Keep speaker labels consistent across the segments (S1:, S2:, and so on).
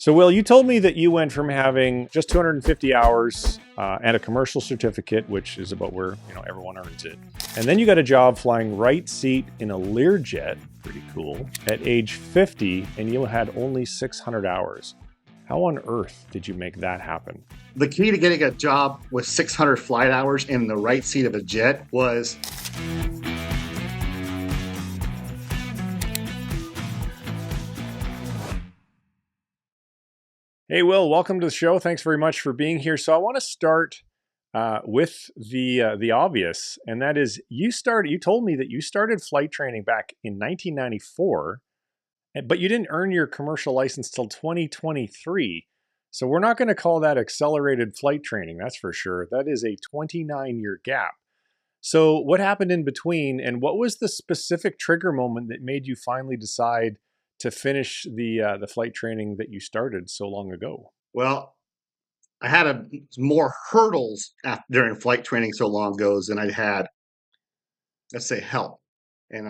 S1: So, Will, you told me that you went from having just 250 hours and a commercial certificate, which is about where everyone earns it, and then you got a job flying right seat in a Learjet, pretty cool, at age 50, and you had only 600 hours. How on earth did you make that happen?
S2: The key to getting a job with 600 flight hours in the right seat of a jet was
S1: Hey, Will, welcome to the show. Thanks very much for being here. So I want to start with the obvious, and that is you told me that you started flight training back in 1994, but you didn't earn your commercial license till 2023. So we're not going to call that accelerated flight training, that's for sure. That is a 29-year gap. So what happened in between, and what was the specific trigger moment that made you finally decide to finish the flight training that you started so long ago?
S2: Well, I had more hurdles during flight training so long ago than I had, let's say, help. And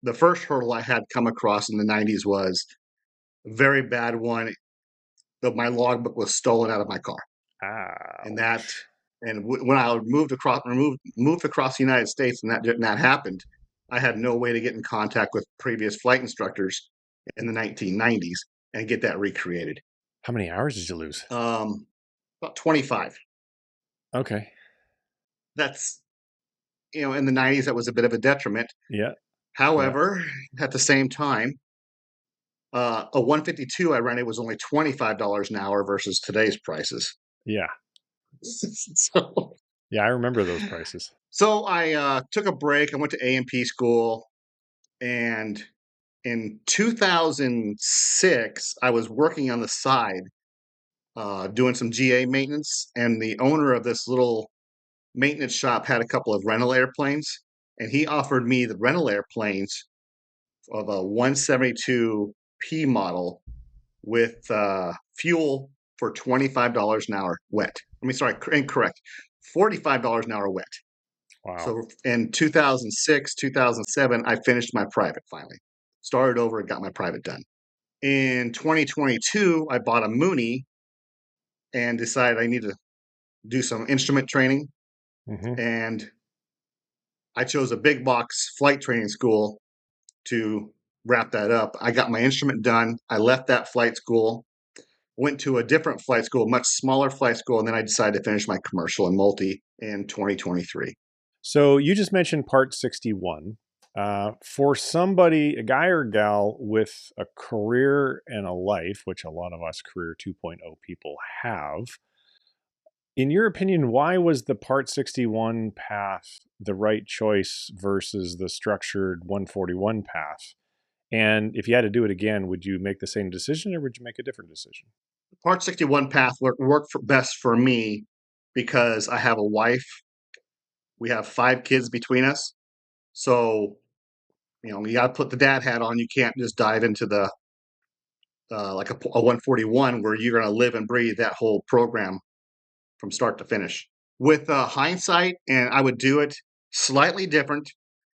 S2: the first hurdle I had come across in the 90s was a very bad one. My logbook was stolen out of my car.
S1: Ouch.
S2: When I moved across the United States and that happened, I had no way to get in contact with previous flight instructors in the 1990s and get that recreated.
S1: How many hours did you lose?
S2: About 25.
S1: Okay.
S2: That's, in the 90s, that was a bit of a detriment.
S1: Yeah.
S2: However, at the same time, a 152 I rented was only $25 an hour versus today's prices.
S1: Yeah.
S2: So,
S1: Yeah, I remember those prices.
S2: So I took a break. I went to A&P school, and in 2006, I was working on the side doing some GA maintenance, and the owner of this little maintenance shop had a couple of rental airplanes, and he offered me the rental airplanes of a 172P model with fuel for $25 an hour wet. Incorrect. $45 an hour wet.
S1: Wow.
S2: So in 2006, 2007, I finished my private finally. Started over and got my private done. In 2022, I bought a Mooney and decided I need to do some instrument training.
S1: Mm-hmm.
S2: And I chose a big box flight training school to wrap that up. I got my instrument done. I left that flight school, went to a different flight school, much smaller flight school, and then I decided to finish my commercial and multi in 2023.
S1: So you just mentioned Part 61. For somebody, a guy or gal with a career and a life, which a lot of us Career 2.0 people have, in your opinion, why was the Part 61 path the right choice versus the structured 141 path? And if you had to do it again, would you make the same decision or would you make a different decision?
S2: Part 61 path worked best for me because I have a wife. We have 5 kids between us. So, you got to put the dad hat on. You can't just dive into the like a 141 where you're going to live and breathe that whole program from start to finish. With hindsight, and I would do it slightly different.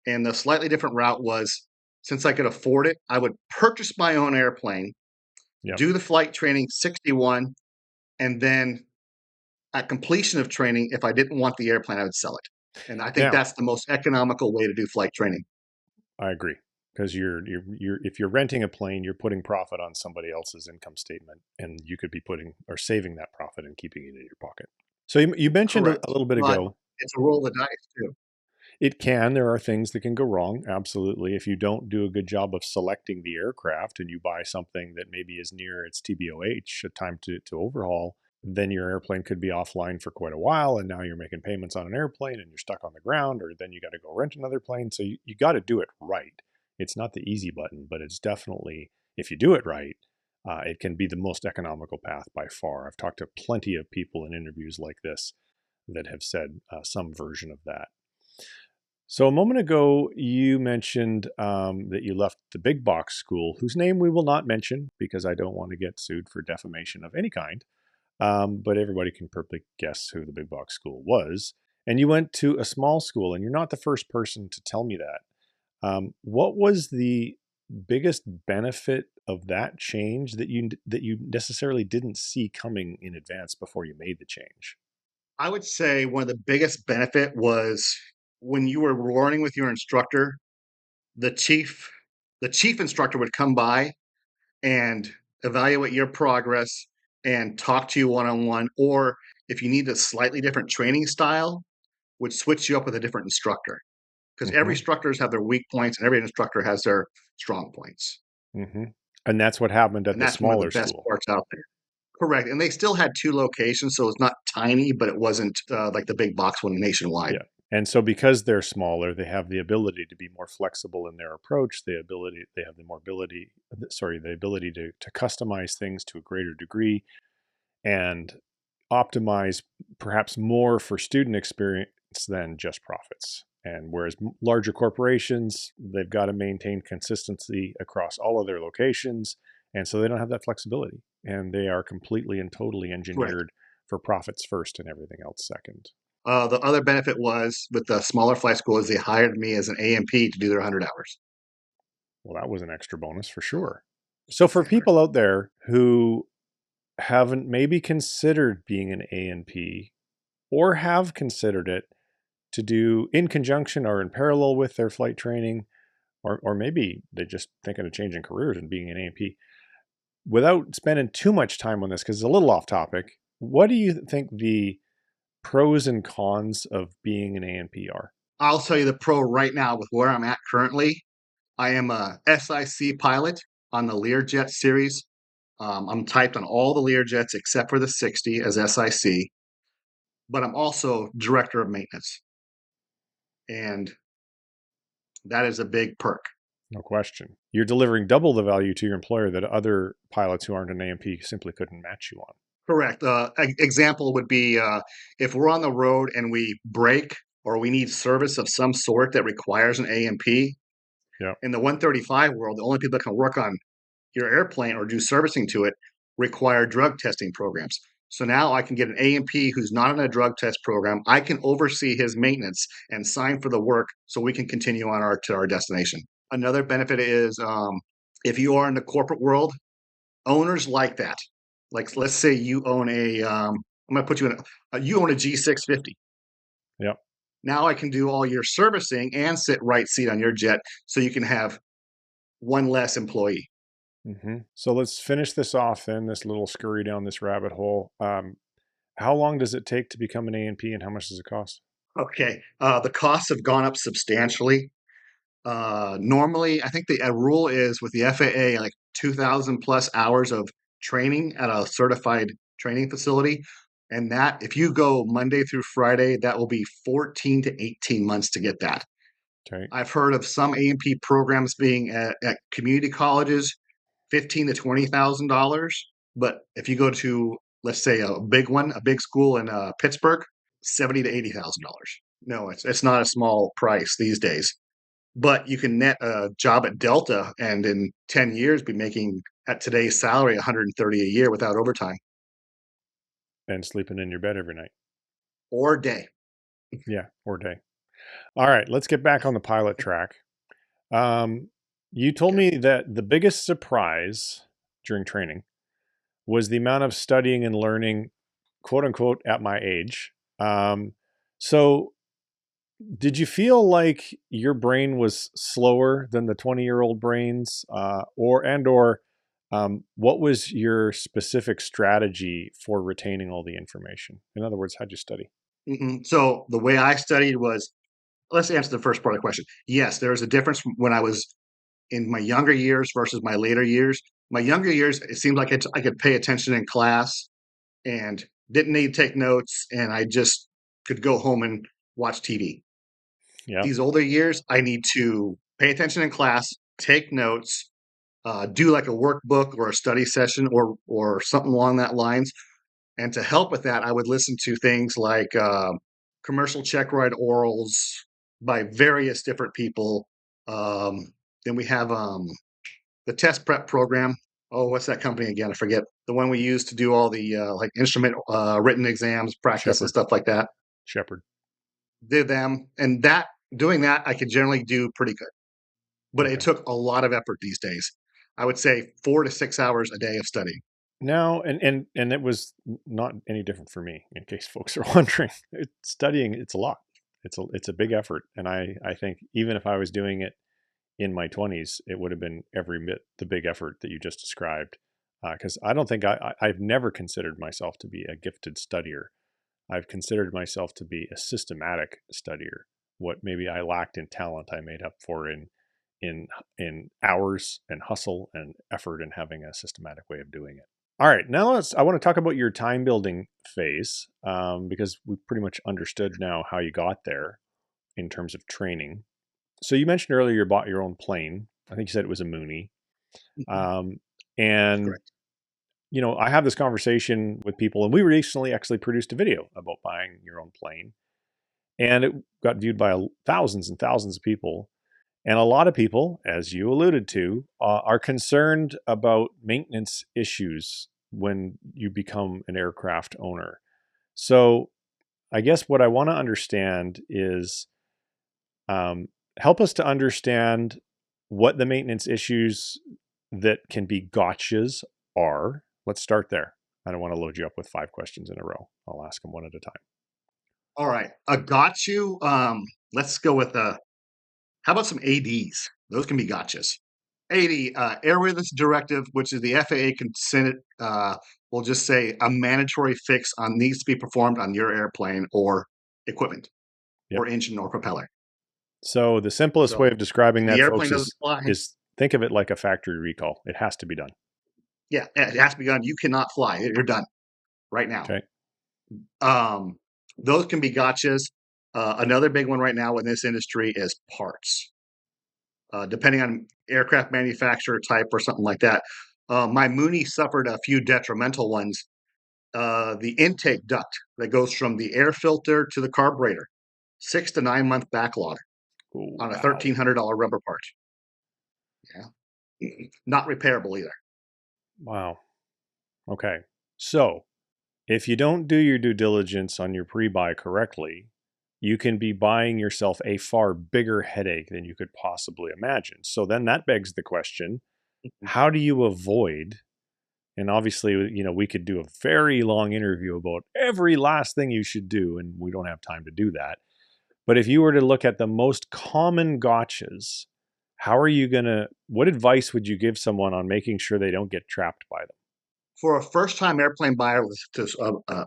S2: And the slightly different route was, since I could afford it, I would purchase my own airplane, do the flight training 61, and then at completion of training, if I didn't want the airplane, I would sell it. And I think that's the most economical way to do flight training.
S1: I agree, because you're if you're renting a plane, you're putting profit on somebody else's income statement, and you could be putting or saving that profit and keeping it in your pocket. So you mentioned a little bit ago,
S2: it's a roll of the dice too.
S1: It can. There are things that can go wrong. Absolutely. If you don't do a good job of selecting the aircraft and you buy something that maybe is near its TBOH, a time to overhaul, then your airplane could be offline for quite a while. And now you're making payments on an airplane and you're stuck on the ground, or then you got to go rent another plane. So you got to do it right. It's not the easy button, but it's definitely, if you do it right, it can be the most economical path by far. I've talked to plenty of people in interviews like this that have said some version of that. So a moment ago, you mentioned that you left the big box school, whose name we will not mention because I don't want to get sued for defamation of any kind. But everybody can perfectly guess who the big box school was. And you went to a small school, and you're not the first person to tell me that. What was the biggest benefit of that change that you necessarily didn't see coming in advance before you made the change?
S2: I would say one of the biggest benefit was when you were learning with your instructor, the chief the chief instructor would come by and evaluate your progress and talk to you one-on-one, or if you need a slightly different training style, would switch you up with a different instructor. Because every
S1: Hmm.
S2: instructors have their weak points and every instructor has their strong points.
S1: Hmm. And that's what happened at
S2: And
S1: the
S2: that's one of the
S1: smaller
S2: best
S1: school.
S2: parts out there. Correct. And they still had two locations, so it's not tiny, but it wasn't like the big box one nationwide.
S1: Yeah. And so because they're smaller, they have the ability to be more flexible in their approach. They have the more ability, sorry, the ability to customize things to a greater degree and optimize perhaps more for student experience than just profits. And whereas larger corporations, they've got to maintain consistency across all of their locations. And so they don't have that flexibility. And they are completely and totally
S2: Correct.
S1: engineered for profits first and everything else second.
S2: The other benefit was with the smaller flight school is they hired me as an AMP to do their 100 hours.
S1: Well, that was an extra bonus for sure. So for
S2: For sure.
S1: people out there who haven't maybe considered being an A&P or have considered it to do in conjunction or in parallel with their flight training, or maybe they're just thinking of changing careers and being an A&P, without spending too much time on this, because it's a little off topic, what do you think the pros and cons of being an A&P are?
S2: I'll tell you the pro right now with where I'm at currently. I am a SIC pilot on the Learjet series. I'm typed on all the Learjets except for the 60 as SIC, but I'm also director of maintenance, and that is a big perk.
S1: No question. You're delivering double the value to your employer that other pilots who aren't an A&P simply couldn't match you on.
S2: Correct. Example would be if we're on the road and we break or we need service of some sort that requires an AMP.
S1: Yeah.
S2: In the 135 world, the only people that can work on your airplane or do servicing to it require drug testing programs. So now I can get an AMP who's not in a drug test program. I can oversee his maintenance and sign for the work so we can continue on our destination. Another benefit is if you are in the corporate world, owners like that. Like let's say you own I'm going to put you in you own a G650.
S1: Yeah.
S2: Now I can do all your servicing and sit right seat on your jet so you can have one less employee.
S1: So let's finish this off then, this little scurry down this rabbit hole. How long does it take to become an A&P and how much does it cost?
S2: Okay. The costs have gone up substantially. Normally, I think the rule is with the FAA, like 2,000 plus hours of training at a certified training facility. And that, if you go Monday through Friday, that will be 14 to 18 months to get that.
S1: Okay.
S2: I've heard of some A&P programs being at community colleges, 15 to $20,000. But if you go to, let's say, a big one, a big school in Pittsburgh, 70 to $80,000. No, it's not a small price these days. But you can net a job at Delta and in 10 years be making at today's salary 130 a year without overtime
S1: And sleeping in your bed every night.
S2: or day.
S1: Yeah, or day. All right, let's get back on the pilot track. Um, you told
S2: Okay.
S1: me that the biggest surprise during training was the amount of studying and learning, quote unquote, at my age. So did you feel like your brain was slower than the 20-year-old brains, or what was your specific strategy for retaining all the information? In other words, how'd you study?
S2: So the way I studied was, let's answer the first part of the question. Yes, there is a difference from when I was in my younger years versus my later years. My younger years, it seemed like I could pay attention in class and didn't need to take notes, and I just could go home and watch TV.
S1: Yeah.
S2: These older years, I need to pay attention in class, take notes, do like a workbook or a study session or something along that lines. And to help with that, I would listen to things like commercial check ride orals by various different people. Then we have the test prep program. Oh, what's that company again? I forget. The one we use to do all the like instrument written exams, practice, and
S1: Shepherd.
S2: stuff like that.
S1: Shepherd.
S2: Did them, and that doing that, I could generally do pretty good. But it
S1: Okay.
S2: took a lot of effort these days. I would say 4 to 6 hours a day of studying.
S1: Now, and it was not any different for me. In case folks are wondering, studying, it's a lot. It's a big effort, and I think even if I was doing it in my 20s, it would have been every bit the big effort that you just described. Because I don't think I've never considered myself to be a gifted studier. I've considered myself to be a systematic studier. What maybe I lacked in talent, I made up for in in hours and hustle and effort and having a systematic way of doing it. All right, now I want to talk about your time building phase, because we pretty much understood now how you got there in terms of training. So you mentioned earlier you bought your own plane. I think you said it was a Mooney.
S2: Mhm.
S1: Um,
S2: That's
S1: and
S2: correct.
S1: I have this conversation with people, and we recently actually produced a video about buying your own plane, and it got viewed by thousands and thousands of people. And a lot of people, as you alluded to, are concerned about maintenance issues when you become an aircraft owner. So I guess what I want to understand is, um, help us to understand what the maintenance issues that can be gotchas are. Let's start there. I don't want to load you up with 5 questions in a row. I'll ask them one at a time.
S2: All right. Got you. Let's go with how about some ADs? Those can be gotchas. AD, Airworthiness Directive, which is the FAA consented, will just say a mandatory fix on needs to be performed on your airplane or equipment
S1: Yep.
S2: or engine or propeller.
S1: So the simplest way
S2: So
S1: of describing
S2: if the
S1: that,
S2: airplane
S1: folks,
S2: doesn't
S1: is
S2: fly,
S1: is think of it like a factory recall. It has to be done.
S2: yeah, it has to be done. You cannot fly. You're done right now.
S1: Okay.
S2: Um, those can be gotchas. Another big one right now in this industry is parts. Depending on aircraft manufacturer type or something like that. My Mooney suffered a few detrimental ones. The intake duct that goes from the air filter to the carburetor, 6 to 9 month backlog
S1: Oh,
S2: on a
S1: wow.
S2: $1,300 rubber part. Yeah, not repairable either.
S1: Wow. Okay. So if you don't do your due diligence on your pre-buy correctly, you can be buying yourself a far bigger headache than you could possibly imagine. So then that begs the question, how do you avoid, and obviously, we could do a very long interview about every last thing you should do, and we don't have time to do that. But if you were to look at the most common gotchas, what advice would you give someone on making sure they don't get trapped by them?
S2: For a first time airplane buyer with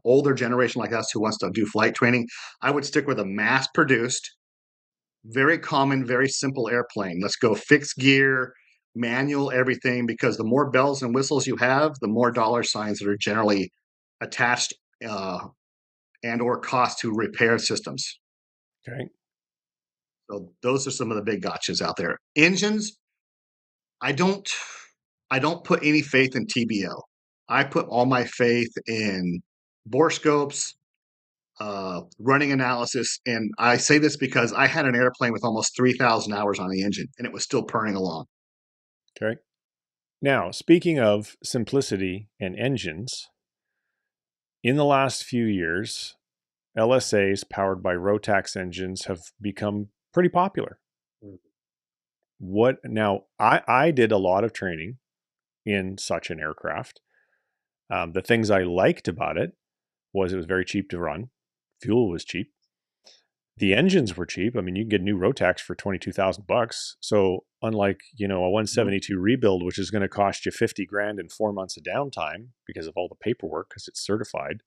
S2: older generation like us who wants to do flight training, I would stick with a mass produced, very common, very simple airplane. Let's go fixed gear, manual, everything, because the more bells and whistles you have, the more dollar signs that are generally attached uh, and or cost to repair systems.
S1: Okay.
S2: So those are some of the big gotchas out there. Engines, I don't I don't put any faith in TBO. I put all my faith in borescopes, running analysis. And I say this because I had an airplane with almost 3,000 hours on the engine and it was still purring along.
S1: Okay. Now, speaking of simplicity and engines, in the last few years, LSAs powered by Rotax engines have become pretty popular. What now? I did a lot of training in such an aircraft. The things I liked about it was it was very cheap to run. Fuel was cheap. The engines were cheap. I mean, you can get new Rotax for $22,000. So unlike a
S2: Mhm.
S1: 172 rebuild, which is going to cost you 50 grand and 4 months of downtime because of all the paperwork, because it's certified.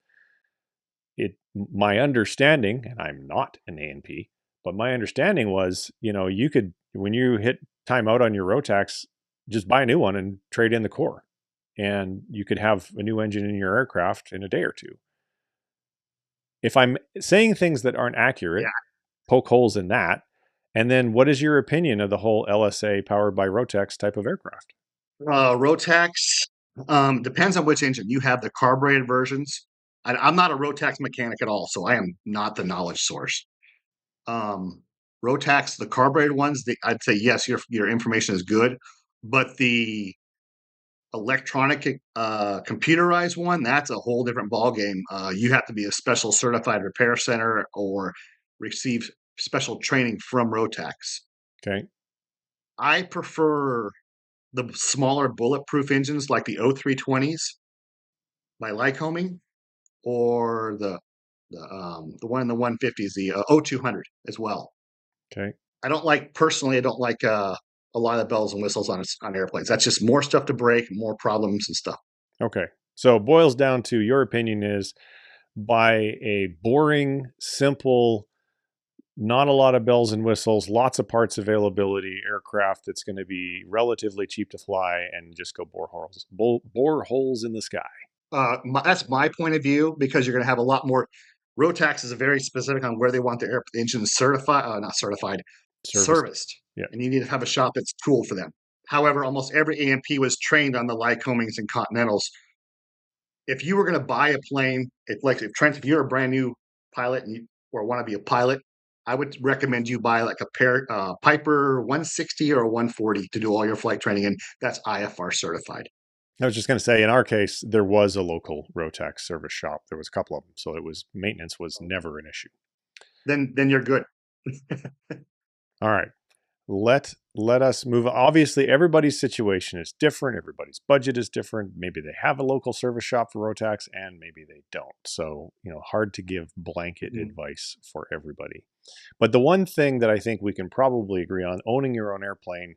S1: My understanding, and I'm not an A&P, but my understanding was, you could, when you hit timeout on your Rotax, just buy a new one and trade in the core, and you could have a new engine in your aircraft in a day or two. If I'm saying things that aren't accurate,
S2: Yeah.
S1: poke holes in that. And then what is your opinion of the whole LSA powered by Rotax type of aircraft?
S2: Rotax depends on which engine. You have the carbureted versions. I'm not a Rotax mechanic at all, so I am not the knowledge source. Um, Rotax, the carbureted ones, I'd say yes, your information is good, but the electronic computerized one, that's a whole different ballgame. You have to be a special certified repair center or receive special training from Rotax.
S1: Okay.
S2: I prefer the smaller bulletproof engines like the O320s by Lycoming, or the one in the 150s, the O200 as well.
S1: Okay.
S2: I don't like personally. I don't like a lot of bells and whistles on airplanes. That's just more stuff to break, more problems and stuff.
S1: Okay. So it boils down to your opinion is buy a boring, simple, not a lot of bells and whistles, lots of parts availability aircraft that's going to be relatively cheap to fly and just go bore holes in the sky.
S2: That's my point of view, because you're going to have a lot more. Rotax is very specific on where they want their engines certified, not certified,
S1: Service.
S2: serviced,
S1: Yeah.
S2: and you need to have a shop that's tooled for them. However, almost every AMP was trained on the Lycomings and Continentals. If you were going to buy a plane, if Trent, if you're a brand new pilot or want to be a pilot, I would recommend you buy like a Piper 160 or a 140 to do all your flight training, and that's IFR certified.
S1: I was just going to say, in our case, there was a local Rotax service shop. There was a couple of them, so it was maintenance was never an issue.
S2: Then you're good.
S1: All right, let us move. Obviously, everybody's situation is different. Everybody's budget is different. Maybe they have a local service shop for Rotax, and maybe they don't. So hard to give blanket advice for everybody. But the one thing that I think we can probably agree on: owning your own airplane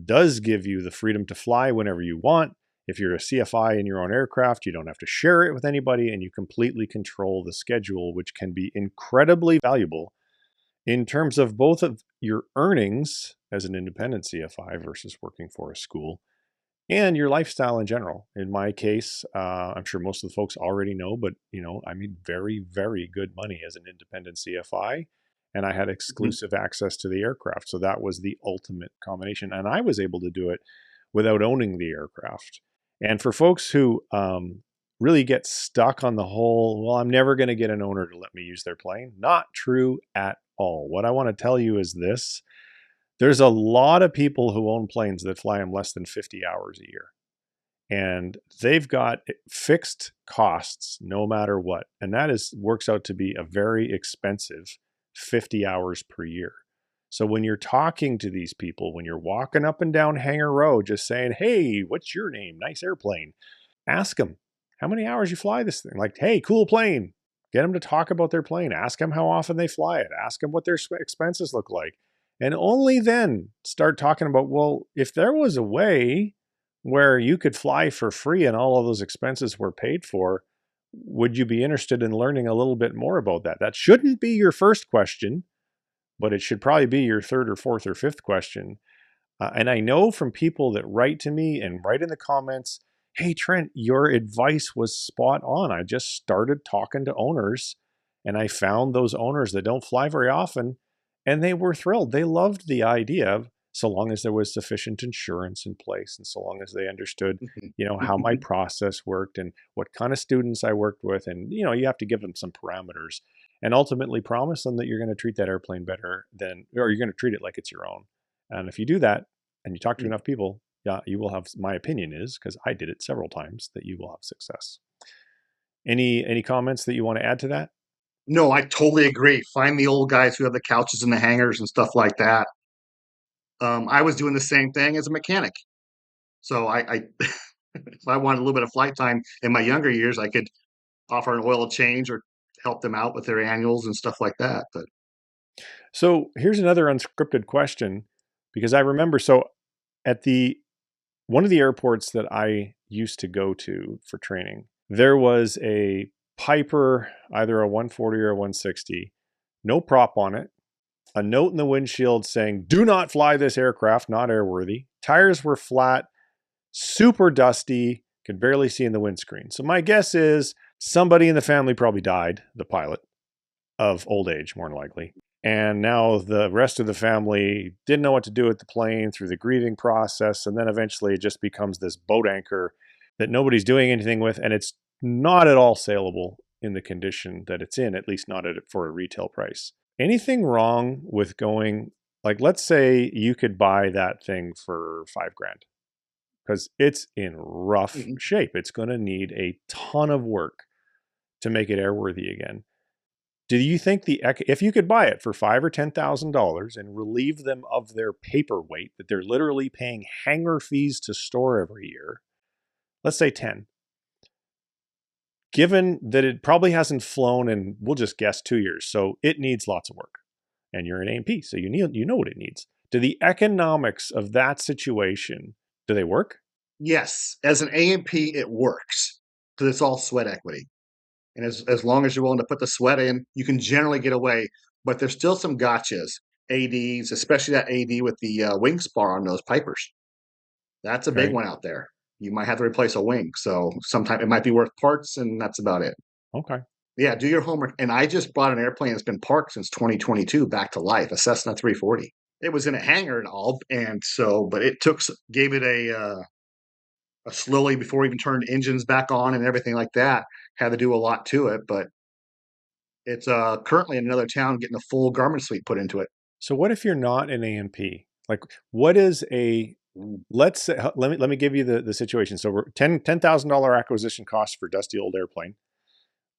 S1: does give you the freedom to fly whenever you want. If you're a CFI in your own aircraft, you don't have to share it with anybody, and you completely control the schedule, which can be incredibly valuable in terms of both of your earnings as an independent CFI versus working for a school and your lifestyle in general. In my case, I'm sure most of the folks already know, but I made very, very good money as an independent CFI, and I had
S2: Mhm.
S1: exclusive access to the aircraft. So that was the ultimate combination, and I was able to do it without owning the aircraft. And for folks who really get stuck on the whole, well, I'm never going to get an owner to let me use their plane, not true at all. What I want to tell you is this: there's a lot of people who own planes that fly them less than 50 hours a year. And they've got fixed costs no matter what. And that works out to be a very expensive 50 hours per year. So when you're talking to these people, when you're walking up and down Hangar Road, just saying, hey, what's your name? Nice airplane. Ask them, how many hours you fly this thing? Like, hey, cool plane. Get them to talk about their plane. Ask them how often they fly it. Ask them what their expenses look like. And only then start talking about, well, if there was a way where you could fly for free and all of those expenses were paid for, would you be interested in learning a little bit more about that? That shouldn't be your first question, but it should probably be your third or fourth or fifth question. And I know from people that write to me and write in the comments, hey, Trent, your advice was spot on. I just started talking to owners and I found those owners that don't fly very often and they were thrilled. They loved the idea of, so long as there was sufficient insurance in place and so long as they understood, how my process worked and what kind of students I worked with. And, you have to give them some parameters and ultimately promise them that you're going to treat that airplane better or you're going to treat it like it's your own. And if you do that and you talk to enough people, yeah, you will have, my opinion is, because I did it several times, that you will have success. Any comments that you want to add to that?
S2: No, I totally agree. Find the old guys who have the couches in the hangars and stuff like that. I was doing the same thing as a mechanic. So I if I wanted a little bit of flight time in my younger years, I could offer an oil change or help them out with their annuals and stuff like that. But
S1: So here's another unscripted question, because I remember, so at the one of the airports that I used to go to for training, there was a Piper, either a 140 or a 160, no prop on it, a note in the windshield saying, do not fly this aircraft, not airworthy. Tires were flat, super dusty, could barely see in the windscreen. So my guess is somebody in the family probably died, the pilot, of old age, more than likely. And now the rest of the family didn't know what to do with the plane through the grieving process. And then eventually it just becomes this boat anchor that nobody's doing anything with. And it's not at all saleable in the condition that it's in, at least not for a retail price. Anything wrong with going, like, let's say you could buy that thing for $5,000 because it's in rough
S2: mhm.
S1: shape. It's going to need a ton of work to make it airworthy again. Do you think if you could buy it for $5,000 or $10,000 and relieve them of their paperweight that they're literally paying hangar fees to store every year, let's say 10, given that it probably hasn't flown in, we'll just guess 2 years, so it needs lots of work, and you're an A&P, so you know what it needs. Do the economics of that situation, do they work?
S2: Yes, as an A&P, it works because it's all sweat equity. And as long as you're willing to put the sweat in, you can generally get away. But there's still some gotchas, ADs, especially that AD with the wing spar on those Pipers. That's a big
S1: Okay.
S2: one out there. You might have to replace a wing. So sometimes it might be worth parts, and that's about it.
S1: Okay.
S2: Yeah, do your homework. And I just bought an airplane that's been parked since 2022 back to life, a Cessna 340. It was in a hangar and all, and so, but it gave it slowly before we even turned engines back on and everything like that. Had to do a lot to it, but it's currently in another town getting a full Garmin suite put into it.
S1: So what if you're not an A&P? Like, what is a
S2: Mm.
S1: let's say, let me give you the situation. So we're $10,000 acquisition cost for dusty old airplane.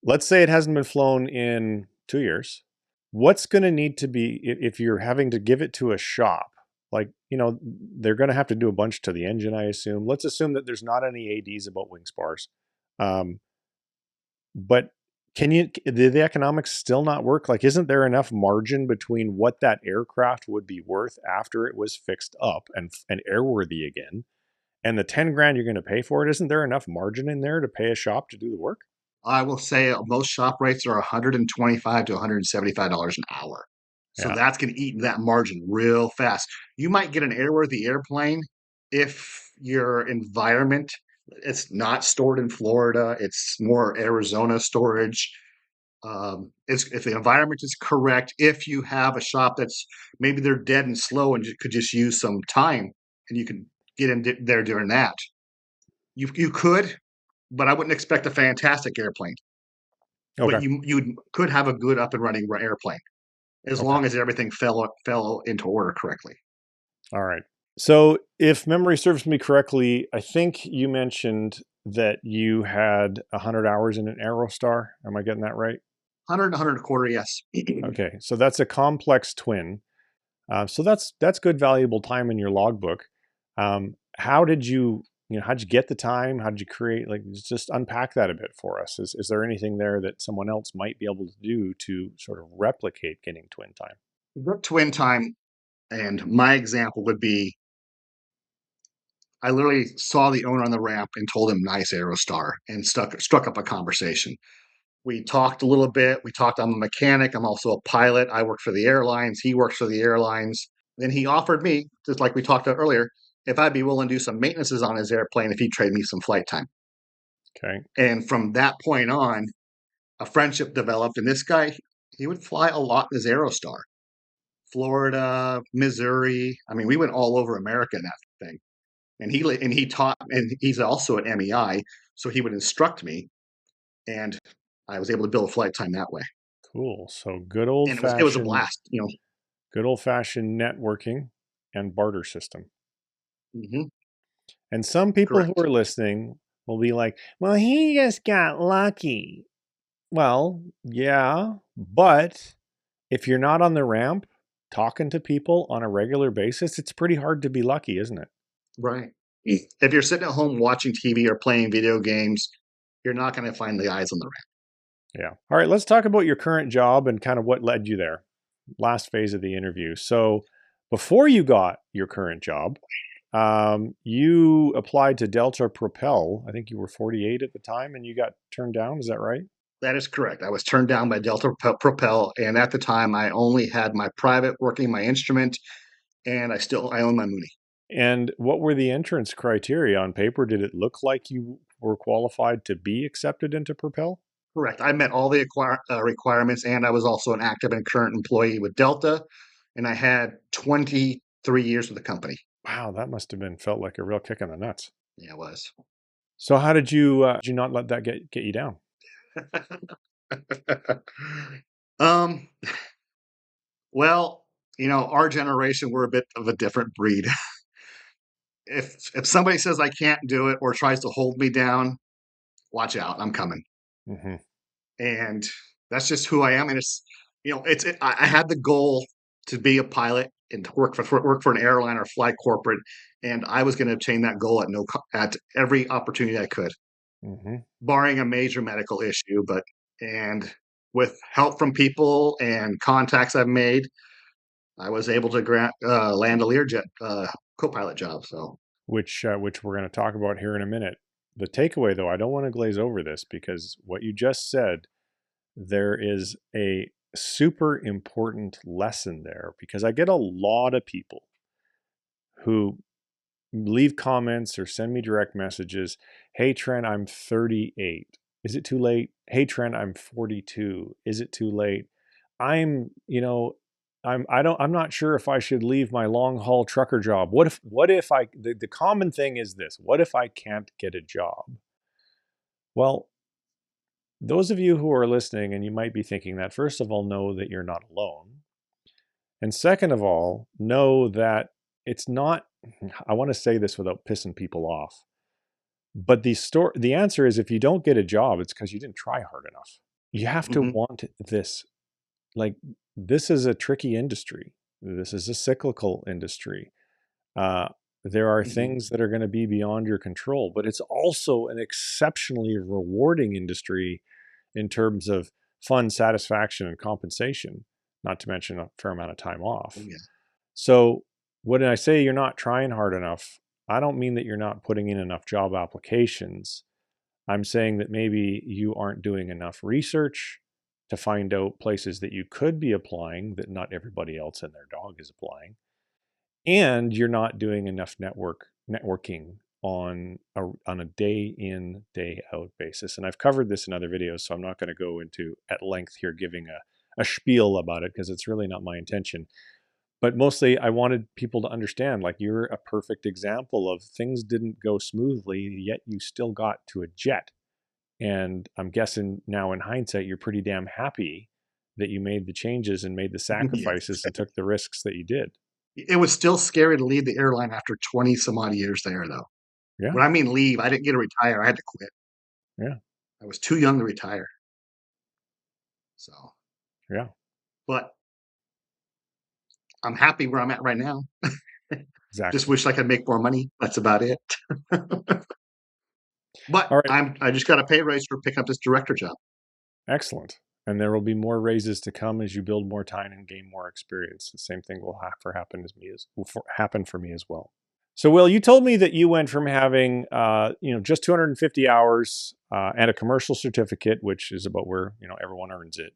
S1: Let's say it hasn't been flown in 2 years. What's going to need to be if you're having to give it to a shop? Like, they're going to have to do a bunch to the engine, I assume. Let's assume that there's not any ADs about wing spars. Um, but do the economics still not work? Like, isn't there enough margin between what that aircraft would be worth after it was fixed up and airworthy again, and the 10 grand you're going to pay for it? Isn't there enough margin in there to pay a shop to do the work?
S2: I will say most shop rates are $125 to $175 an hour. So
S1: Yeah.
S2: that's going to eat that margin real fast. You might get an airworthy airplane if your environment it's not stored in Florida, it's more Arizona storage. If the environment is correct, if you have a shop that's maybe they're dead and slow and could just use some time, and you can get in there during that. You could, but I wouldn't expect a fantastic airplane. But
S1: Okay.
S2: you could have a good up and running airplane as
S1: Okay.
S2: long as everything fell into order correctly.
S1: All right. So, if memory serves me correctly, I think you mentioned that you had 100 hours in an Aerostar. Am I getting that right?
S2: 100, 100 a quarter, yes.
S1: Okay. So that's a complex twin. So that's good, valuable time in your logbook. How did how'd you get the time? How did you create? Like, just unpack that a bit for us. Is there anything there that someone else might be able to do to sort of replicate getting twin time?
S2: The twin time, and my example would be I literally saw the owner on the ramp and told him nice Aerostar and struck up a conversation. We talked a little bit. We talked. I'm a mechanic. I'm also a pilot. I work for the airlines. He works for the airlines. Then he offered me, just like we talked about earlier, if I'd be willing to do some maintenances on his airplane if he'd trade me some flight time.
S1: Okay.
S2: And from that point on, a friendship developed. And this guy, he would fly a lot in his Aerostar, Florida, Missouri. I mean, we went all over America in that thing. And he taught, and he's also an MEI, so he would instruct me, and I was able to build a flight time that way.
S1: Cool. So good old
S2: And it was a
S1: fashioned,
S2: blast, you know.
S1: good old fashioned networking and barter system.
S2: Mhm,
S1: And some people who
S2: correct.
S1: are listening will be like, "Well, he just got lucky." Well, yeah, but if you're not on the ramp talking to people on a regular basis, it's pretty hard to be lucky, isn't it?
S2: Right. If you're sitting at home watching TV or playing video games, you're not gonna find the eyes on the ramp.
S1: Yeah. All right, let's talk about your current job and kind of what led you there. Last phase of the interview. So, before you got your current job, you applied to Delta Propel. I think you were 48 at the time and you got turned down. Is that right?
S2: That is correct. I was turned down by Delta Propel, and at the time, I only had my private working my instrument, and I own my Mooney.
S1: And what were the entrance criteria on paper? Did it look like you were qualified to be accepted into Propel?
S2: Correct. I met all the requirements, and I was also an active and current employee with Delta, and I had 23 years with the company.
S1: Wow, that must have been felt like a real kick in the nuts.
S2: Yeah, it was.
S1: So how did you not let that get you down?
S2: um, well, our generation, we're a bit of a different breed. If somebody says I can't do it or tries to hold me down, watch out, I'm coming.
S1: Hmm.
S2: And That's just who I am, and it's I had the goal to be a pilot and to work for an airline or fly corporate, and I was going to obtain that goal at every opportunity I could,
S1: Hmm.
S2: barring a major medical issue. But and with help from people and contacts I've made, I was able to land a Learjet co-pilot job. So
S1: Which we're going to talk about here in a minute. The takeaway, though, I don't want to glaze over this because what you just said, there is a super important lesson there because I get a lot of people who leave comments or send me direct messages. Hey, Trent, I'm 38. Is it too late? Hey, Trent, I'm 42. Is it too late? I'm, you know, I'm not sure if I should leave my long haul trucker job. What if the common thing is this, what if I can't get a job? Well, those of you who are listening and you might be thinking that, first of all, know that you're not alone. And second of all, know that it's not, I want to say this without pissing people off. But the answer is if you don't get a job, it's because you didn't try hard enough. You have to
S2: mhm,
S1: want this. Like, this is a tricky industry. This is a cyclical industry. Uh, there are
S2: mhm,
S1: things that are going to be beyond your control, but it's also an exceptionally rewarding industry in terms of fun, satisfaction, and compensation, not to mention a fair amount of time
S2: oh,
S1: off.
S2: yeah.
S1: So when I say you're not trying hard enough, I don't mean that you're not putting in enough job applications. I'm saying that maybe you aren't doing enough research to find out places that you could be applying that not everybody else and their dog is applying. And you're not doing enough networking on a day in, day out basis. And I've covered this in other videos, so I'm not going to go into at length here giving a spiel about it because it's really not my intention. But mostly I wanted people to understand, like, you're a perfect example of things didn't go smoothly, yet you still got to a jet. And I'm guessing now in hindsight, you're pretty damn happy that you made the changes and made the
S2: Yes.
S1: sacrifices and took the risks that you did.
S2: It was still scary to leave the airline after 20 some odd years there, though.
S1: Yeah.
S2: When I mean leave, I didn't get to retire. I had to quit.
S1: Yeah.
S2: I was too young to retire. So,
S1: Yeah.
S2: but I'm happy where I'm at right now. Just
S1: Exactly.
S2: wish I could make more money. That's about it. But
S1: All right.
S2: I just got a pay raise for picking up this director job.
S1: Excellent. And there will be more raises to come as you build more time and gain more experience. The same thing will happen for me as well. So, Will, you told me that you went from having, just 250 hours and a commercial certificate, which is about where everyone earns it,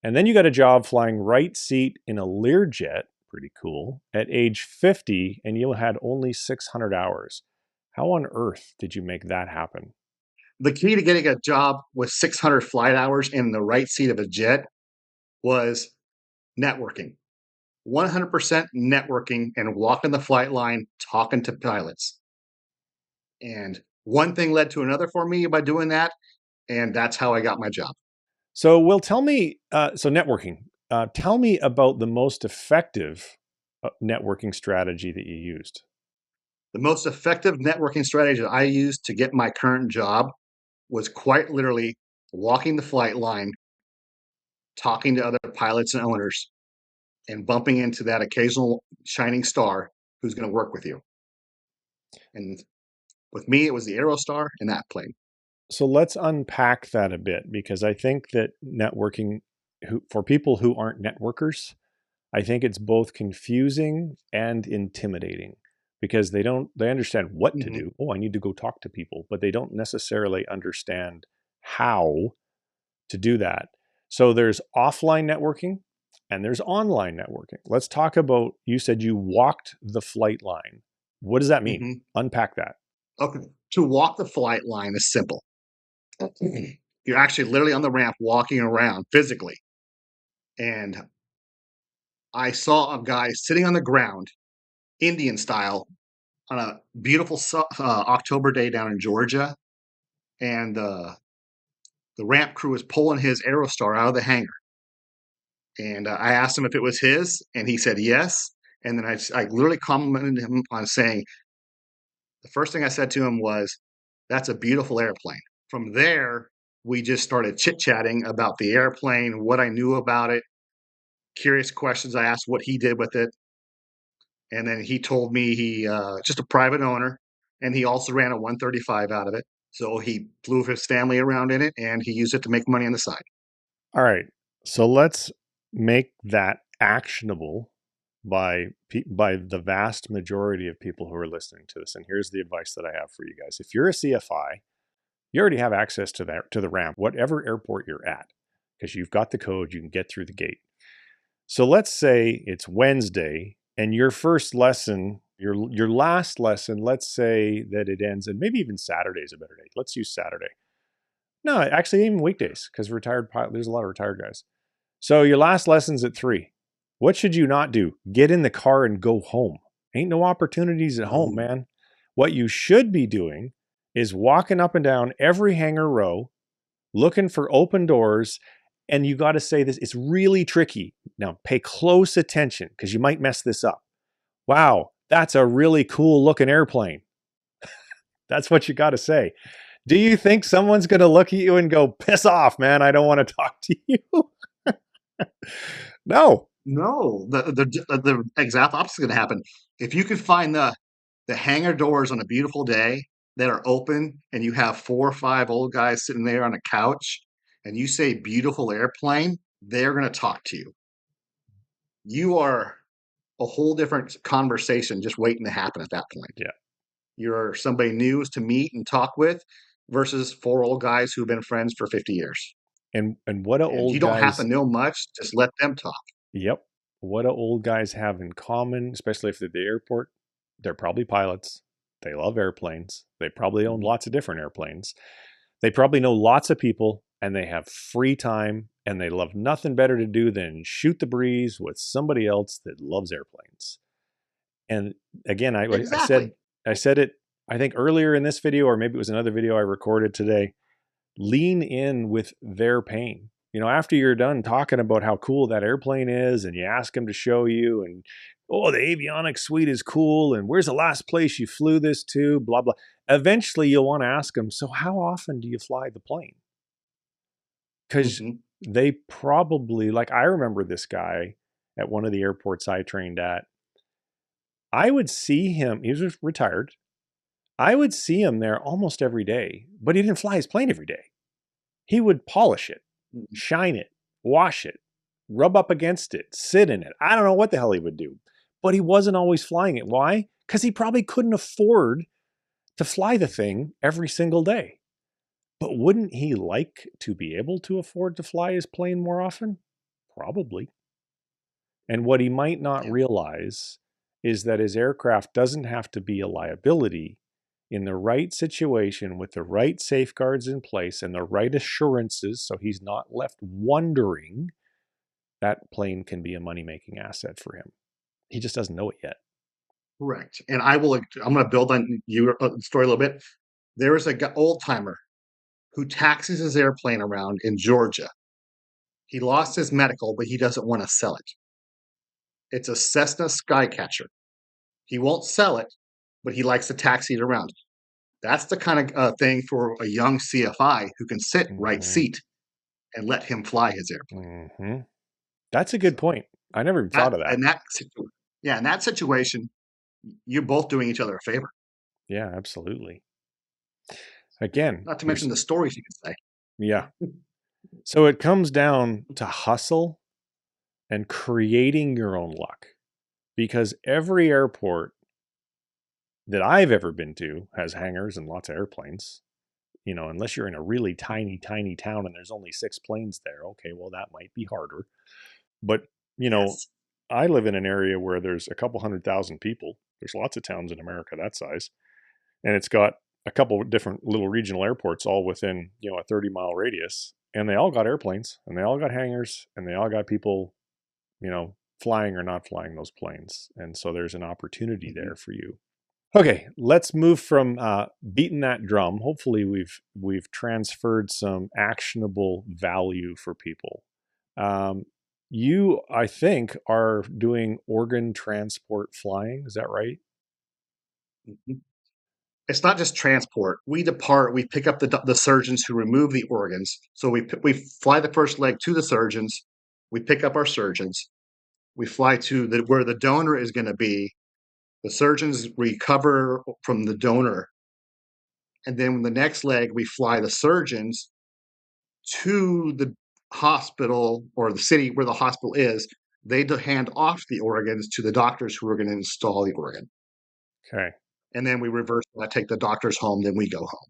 S1: and then you got a job flying right seat in a Learjet, pretty cool, at age 50, and you had only 600 hours. How on earth did you make that happen?
S2: The key to getting a job with 600 flight hours in the right seat of a jet was networking. 100% networking and walking the flight line, talking to pilots. And one thing led to another for me by doing that. And that's how I got my job.
S1: So, Will, tell me, networking. Tell me about the most effective networking strategy that you used.
S2: The most effective networking strategy that I used to get my current job was quite literally walking the flight line, talking to other pilots and owners, and bumping into that occasional shining star who's going to work with you. And with me, it was the Aerostar and that plane.
S1: So let's unpack that a bit because I think that networking, for people who aren't networkers, I think it's both confusing and intimidating because they understand what to
S2: Mhm,
S1: do. Oh, I need to go talk to people, but they don't necessarily understand how to do that. So there's offline networking and there's online networking. Let's talk about, you said you walked the flight line. What does that mean?
S2: mhm.
S1: Unpack that.
S2: Okay. To walk the flight line is simple. You're actually literally on the ramp walking around physically. And I saw a guy sitting on the ground, Indian style, on a beautiful October day down in Georgia. And the ramp crew was pulling his Aerostar out of the hangar. And I asked him if it was his, and he said yes. And then I literally complimented him on saying, the first thing I said to him was, "That's a beautiful airplane." From there, we just started chit chatting about the airplane, what I knew about it, curious questions. I asked what he did with it. And then he told me he just a private owner, and he also ran a 135 out of it. So he flew his family around in it, and he used it to make money on the side.
S1: All right. So let's make that actionable by the vast majority of people who are listening to this. And here's the advice that I have for you guys. If you're a CFI, you already have access to the ramp, whatever airport you're at, because you've got the code, you can get through the gate. So let's say it's Wednesday and your first lesson, your last lesson, let's say that it ends, and maybe even Saturday is a better day. Let's use Saturday. No, actually even weekdays, because retired pilot, there's a lot of retired guys. So your last lesson's at 3. What should you not do? Get in the car and go home. Ain't no opportunities at home,
S2: No,
S1: man. What you should be doing is walking up and down every hangar row, looking for open doors. And you got to say this, it's really tricky. Now pay close attention because you might mess this up. Wow, that's a really cool looking airplane. That's what you got to say. Do you think someone's going to look at you and go, piss off, man? I don't want to talk to you. No.
S2: no, the exact opposite is going to happen. If you could find the hangar doors on a beautiful day that are open, and you have 4 or 5 old guys sitting there on a couch, and you say "beautiful airplane," they're going to talk to you. You are a whole different conversation just waiting to happen at that point.
S1: Yeah.
S2: You're somebody new to meet and talk with versus 4 old guys who've been friends for 50 years.
S1: And what do
S2: And you
S1: old
S2: don't have to
S1: guys,
S2: know much, just let them talk.
S1: yep. What do old guys have in common, especially if they're at the airport? They're probably pilots. They love airplanes. They probably own
S2: Mhm.
S1: lots of different airplanes. They probably know lots of people and they have free time and they love nothing better to do than shoot the breeze with somebody else that loves airplanes. And again, I said
S2: Exactly.
S1: I said it I think earlier in this video, or maybe it was another video I recorded today. Lean in with their pain. You know, after you're done talking about how cool that airplane is and you ask them to show you and, oh, the avionics suite is cool and where's the last place you flew this to, blah, blah. Eventually you'll want to ask them, so how often do you fly the plane? Because
S2: Mhm.
S1: they probably, like, I remember this guy at one of the airports I trained at. I would see him, he was retired. I would see him there almost every day, but he didn't fly his plane every day. He would polish it,
S2: Mhm.
S1: shine it, wash it, rub up against it, sit in it. I don't know what the hell he would do, but he wasn't always flying it. Why? Because he probably couldn't afford to fly the thing every single day. But wouldn't he like to be able to afford to fly his plane more often? Probably. And what he might not
S2: Yeah.
S1: realize is that his aircraft doesn't have to be a liability. In the right situation with the right safeguards in place and the right assurances, so he's not left wondering, that plane can be a money making asset for him. He just doesn't know it yet.
S2: Correct. And I'm going to build on your story a little bit. There is a old timer who taxis his airplane around in Georgia. He lost his medical, but he doesn't want to sell it. It's a Cessna Skycatcher. He won't sell it, but he likes to taxi it around. That's the kind of thing for a young CFI who can sit right
S1: Mm-hmm.
S2: seat and let him fly his airplane.
S1: Mm-hmm. That's a good
S2: So
S1: point. I never even thought
S2: that
S1: of that.
S2: and that yeah, in that situation, you're both doing each other a favor.
S1: Yeah, absolutely. Again,
S2: Not to
S1: you're,
S2: mention the stories you can say.
S1: yeah. So it comes down to hustle and creating your own luck because every airport that I've ever been to has hangars and lots of airplanes. You know, unless you're in a really tiny, tiny town and there's only 6 planes there, okay, well, that might be harder. But, you know,
S2: Yes.
S1: I live in an area where there's a couple 100,000 people. There's lots of towns in America that size. And it's got a couple of different little regional airports all within, a 30-mile radius. And they all got airplanes and they all got hangars and they all got people, flying or not flying those planes. And so there's an opportunity
S2: Mhm.
S1: there for you. Okay, let's move from beating that drum. Hopefully, we've transferred some actionable value for people. Um, you, I think, are doing organ transport flying. Is that right?
S2: Mhm. it's not just transport. We depart. We pick up the surgeons who remove the organs. So we fly the first leg to the surgeons. We pick up our surgeons. We fly to where the donor is going to be. The surgeons recover from the donor, and then the next leg we fly the surgeons to the hospital or the city where the hospital is. They hand off the organs to the doctors who are going to install the organ,
S1: Okay.
S2: and then we reverse that, take the doctors home, then we go home.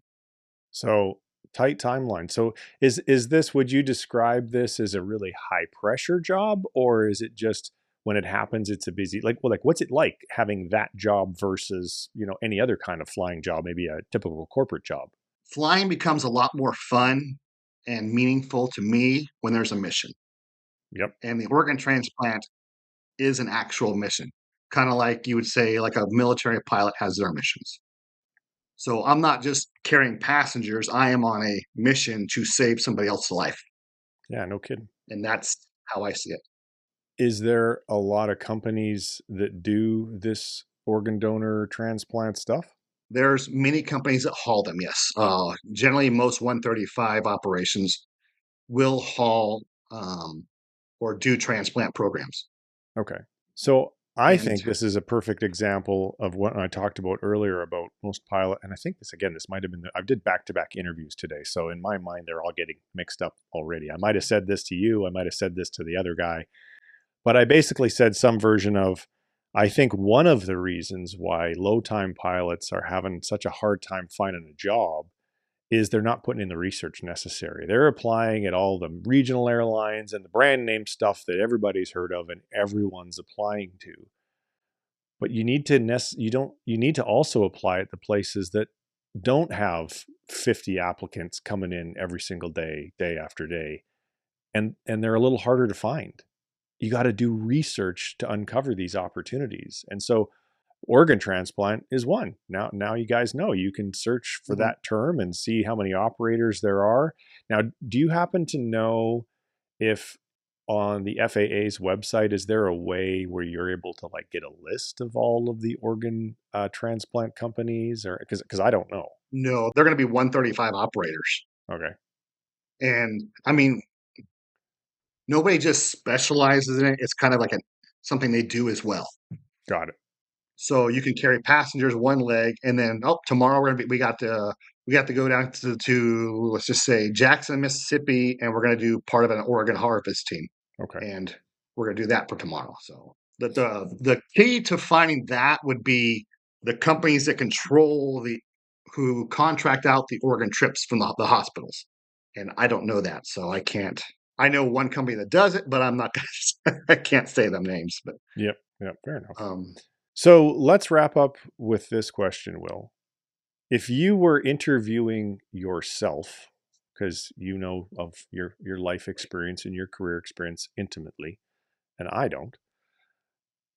S1: So tight timeline. So is this, would you describe this as a really high pressure job, or is it just when it happens it's a busy, like, well, like what's it like having that job versus, you know, any other kind of flying job, maybe a typical corporate job?
S2: Flying becomes a lot more fun and meaningful to me when there's a mission.
S1: Yep.
S2: And the organ transplant is an actual mission, kind of like you would say, like a military pilot has their missions. So I'm not just carrying passengers, I am on a mission to save somebody else's life.
S1: Yeah, no kidding.
S2: And that's how I see it.
S1: Is there a lot of companies that do this organ donor transplant stuff?
S2: There's many companies that haul them, yes. Generally, most 135 operations will haul or do transplant programs.
S1: Okay. So I
S2: And
S1: think this is a perfect example of what I talked about earlier about most pilot. And I think this, again, this might have been, I did back-to-back interviews today. So in my mind, they're all getting mixed up already. I might have said this to you. I might have said this to the other guy, but I basically said some version of, I think one of the reasons why low time pilots are having such a hard time finding a job is they're not putting in the research necessary. They're applying at all the regional airlines and the brand name stuff that everybody's heard of and everyone's applying to. But you need to you need to also apply at the places that don't have 50 applicants coming in every single day, day after day. And they're a little harder to find. You got to do research to uncover these opportunities. And so organ transplant is one. Now you guys know you can search for
S2: mhm.
S1: that term and see how many operators there are. Now, do you happen to know if on the FAA's website is there a way where you're able to like get a list of all of the organ transplant companies, or because I don't know.
S2: No, they're going to be 135 operators.
S1: Okay,
S2: And I mean, nobody just specializes in it. It's kind of like something they do as well.
S1: got it.
S2: So you can carry passengers one leg, and then tomorrow we got to go down to let's just say Jackson, Mississippi, and we're going to do part of an Oregon harvest team,
S1: Okay,
S2: and we're going to do that for tomorrow. So the key to finding that would be the companies that control the who contract out the organ trips from the hospitals, and I don't know that, so I can't. I know one company that does it, but I'm not. I can't say them names, but
S1: yep, fair enough.
S2: um,
S1: So let's wrap up with this question, Will. If you were interviewing yourself, because you know of your life experience and your career experience intimately, and I don't,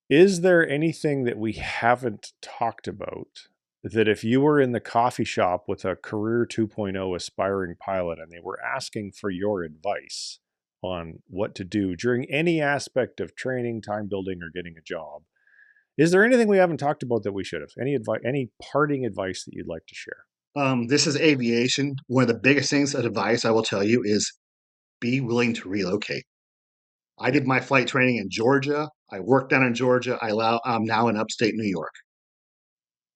S1: is there anything that we haven't talked about that if you were in the coffee shop with a career 2.0 aspiring pilot and they were asking for your advice on what to do during any aspect of training, time building, or getting a job, is there anything we haven't talked about that we should have? Any advice, any parting advice that you'd like to share?
S2: This is aviation. One of the biggest things of advice I will tell you is be willing to relocate. I
S1: Yeah.
S2: did my flight training in Georgia. I worked down in Georgia. I'm now in upstate New York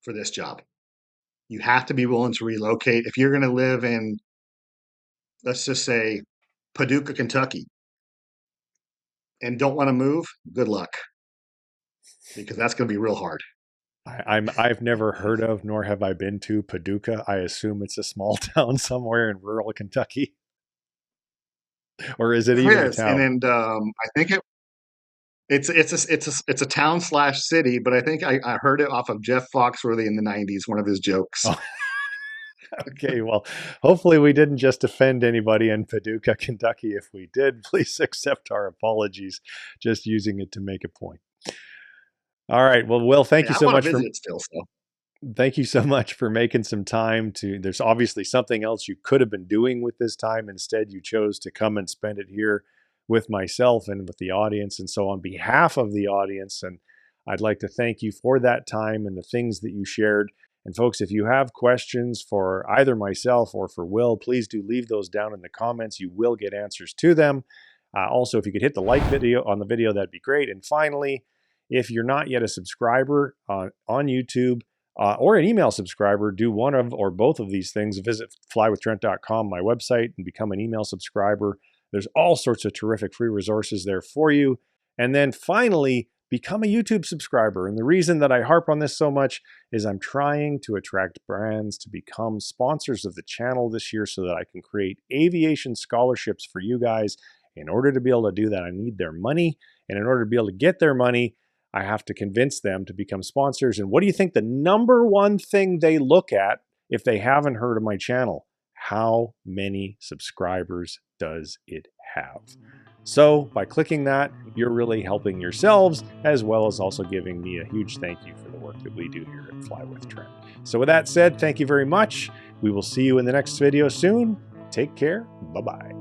S2: for this job. You have to be willing to relocate. If you're going to live in, let's just say, Paducah, Kentucky, and don't want to move, good luck because that's going to be real hard.
S1: I've never heard of nor have I been to Paducah. I assume it's a small town somewhere in rural Kentucky, or is it
S2: It
S1: even a
S2: is, and
S1: town?
S2: then I think it's a town slash city, but I think I heard it off of Jeff Foxworthy in the '90s, one of his jokes.
S1: Oh, okay. Well, hopefully we didn't just offend anybody in Paducah, Kentucky. If we did, please accept our apologies. Just using it to make a point. All right. Well, Will,
S2: Yeah, I want to visit it still. So
S1: thank you so much for making some time to. There's obviously something else you could have been doing with this time. Instead, you chose to come and spend it here with myself and with the audience. And so, on behalf of the audience, and I'd like to thank you for that time and the things that you shared. And folks, if you have questions for either myself or for Will, please do leave those down in the comments. You will get answers to them. Also, if you could hit the like video on the video, that'd be great. And finally, if you're not yet a subscriber on YouTube or an email subscriber, do one of or both of these things. Visit flywithtrent.com, my website, and become an email subscriber. There's all sorts of terrific free resources there for you. And then finally, become a YouTube subscriber. And the reason that I harp on this so much is I'm trying to attract brands to become sponsors of the channel this year so that I can create aviation scholarships for you guys. In order to be able to do that, I need their money. And in order to be able to get their money, I have to convince them to become sponsors. And what do you think the number one thing they look at if they haven't heard of my channel? How many subscribers does it have? So by clicking that, you're really helping yourselves, as well as also giving me a huge thank you for the work that we do here at Fly with Trent. So with that said, thank you very much. We will see you in the next video soon. Take care. Bye-bye.